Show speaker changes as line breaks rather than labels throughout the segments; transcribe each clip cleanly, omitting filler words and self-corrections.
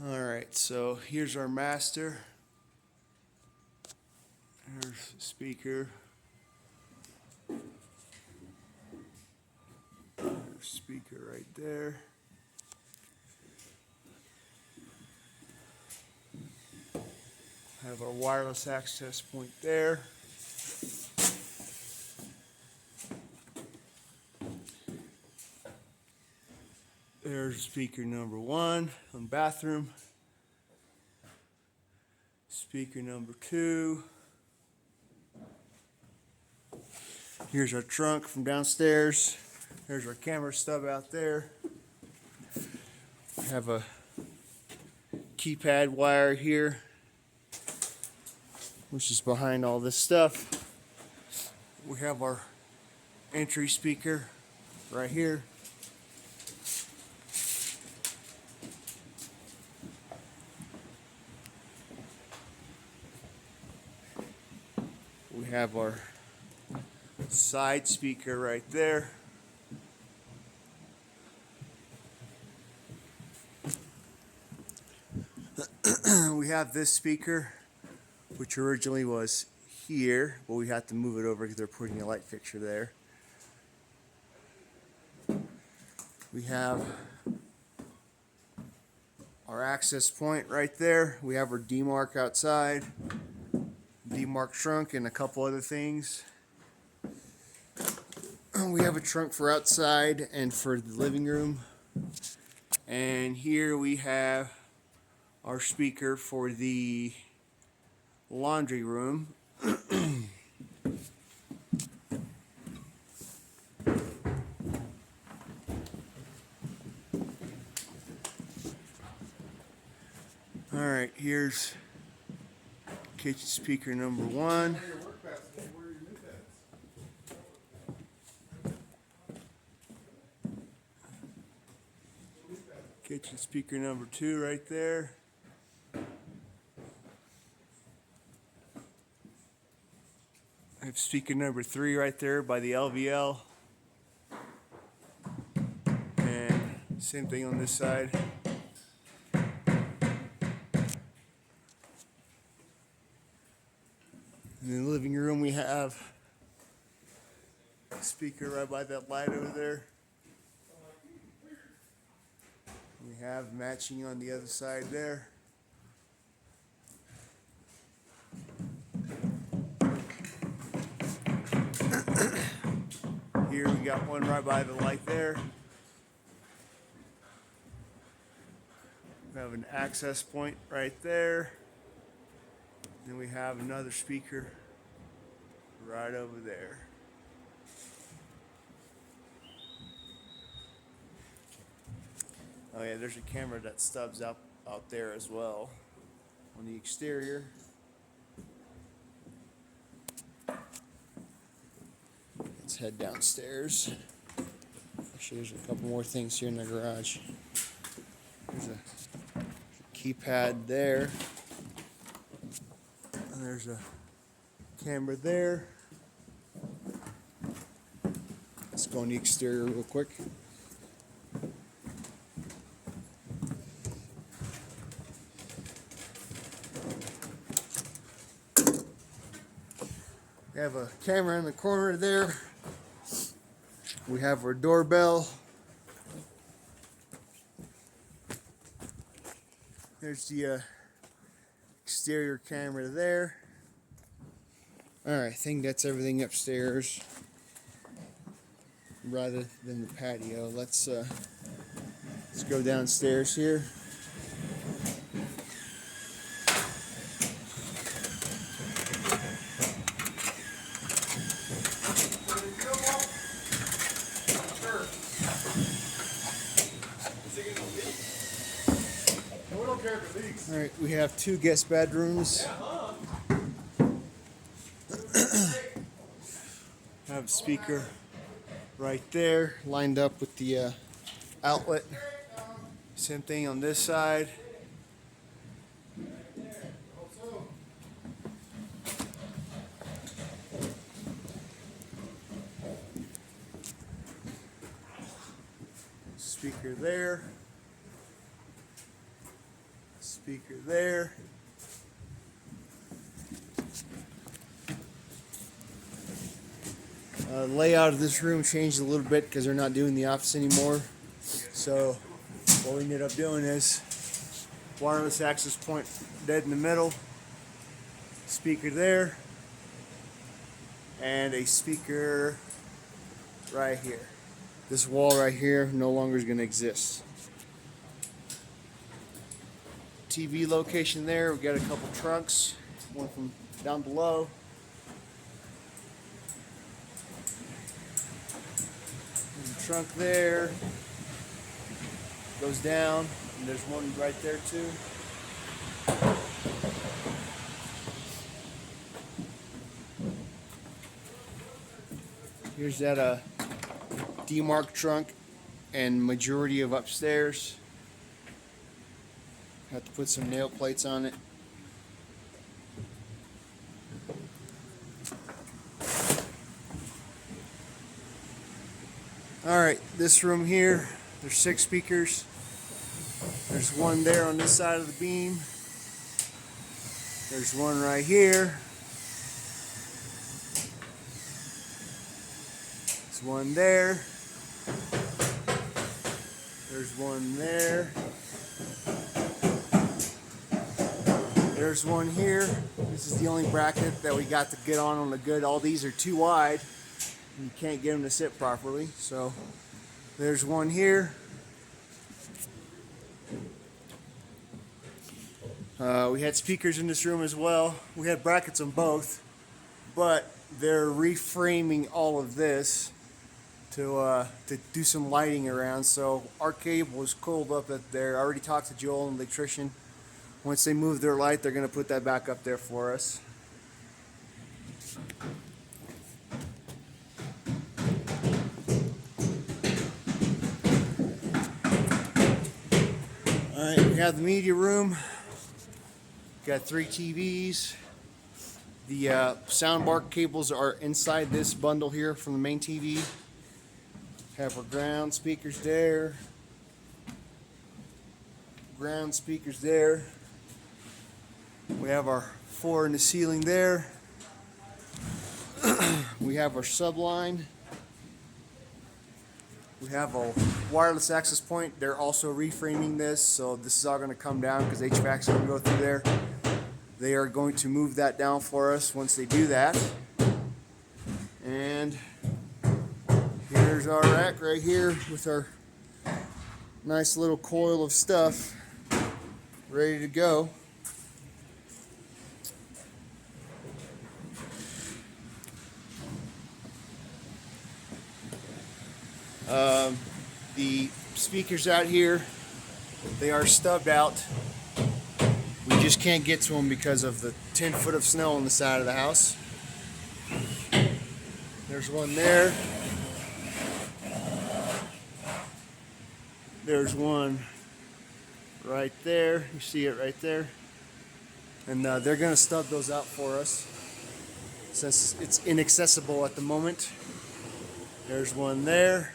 Alright, so here's our master. There's the speaker. There's speaker right there. Have our wireless access point there. There's speaker number 1 on the bathroom. Speaker number 2. Here's our trunk from downstairs. There's our camera stub out there. We have a keypad wire here, which is behind all this stuff. We have our entry speaker right here. We have our side speaker right there. We have this speaker, which originally was here, but we had to move it over because they're putting a light fixture there. We have our access point right there. We have our D-mark outside, D-mark trunk, and a couple other things. We have a trunk for outside and for the living room. And here we have our speaker for the laundry room. Alright, here's kitchen speaker number 1. Kitchen speaker number 2 right there. I have speaker number 3 right there by the LVL. And same thing on this side. In the living room we have a speaker right by that light over there. We have matching on the other side there. Here we got one right by the light there. We have an access point right there. Then we have another speaker right over there. Oh yeah, there's a camera that stubs out there as well on the exterior. Let's head downstairs. Actually, there's a couple more things here in the garage. There's a keypad there. And there's a camera there. Let's go on the exterior real quick. We have a camera in the corner there. We have our doorbell. There's the exterior camera there. Alright, I think that's everything upstairs rather than the patio. Let's go downstairs here. Alright, we have 2 guest bedrooms. Have a speaker right there lined up with the outlet. Same thing on this side. Speaker there. Speaker there. Layout of this room changed a little bit because they're not doing the office anymore. So what we ended up doing is wireless access point dead in the middle, speaker there, and a speaker right here. This wall right here no longer is going to exist. TV location there. We got a couple trunks, one from down below. There's a trunk there. Goes down, and there's one right there too. Here's that D-Mark trunk and majority of upstairs. Have to put some nail plates on it. Alright, this room here, there's 6 speakers. There's one there on this side of the beam. There's one right here. There's one there. There's one there. There's one here. This is the only bracket that we got to get on the good. All these are too wide. You can't get them to sit properly. So there's one here. We had speakers in this room as well. We had brackets on both, but they're reframing all of this to do some lighting around. So our cable is coiled up up there. I already talked to Joel, an electrician. Once they move their light, they're going to put that back up there for us. Alright, we have the media room. Got 3 TVs. The soundbar cables are inside this bundle here from the main TV. Have our ground speakers there. Ground speakers there. We have our 4 in the ceiling there. We have our subline. We have a wireless access point. They're also reframing this, so this is all going to come down because HVAC is going to go through there. They are going to move that down for us once they do that. And here's our rack right here with our nice little coil of stuff ready to go. The speakers out here, they are stubbed out. We just can't get to them because of the 10 foot of snow on the side of the house. There's one there. There's one right there. You see it right there. And they're going to stub those out for us since it's inaccessible at the moment. There's one there.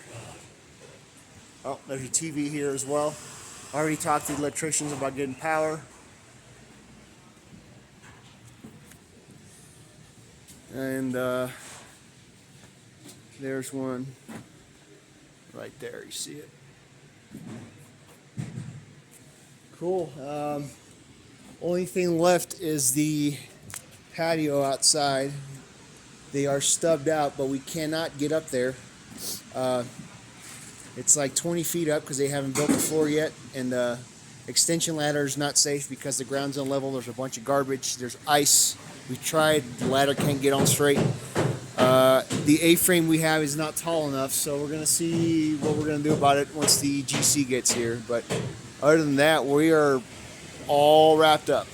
Oh, there's a TV here as well. I already talked to the electricians about getting power. And there's one right there. You see it? Cool. Only thing left is the patio outside. They are stubbed out, but we cannot get up there. It's like 20 feet up because they haven't built the floor yet, and the extension ladder is not safe because the ground's unlevel. There's a bunch of garbage. There's ice. We tried. The ladder can't get on straight. The A-frame we have is not tall enough, so we're going to see what we're going to do about it once the GC gets here. But other than that, we are all wrapped up.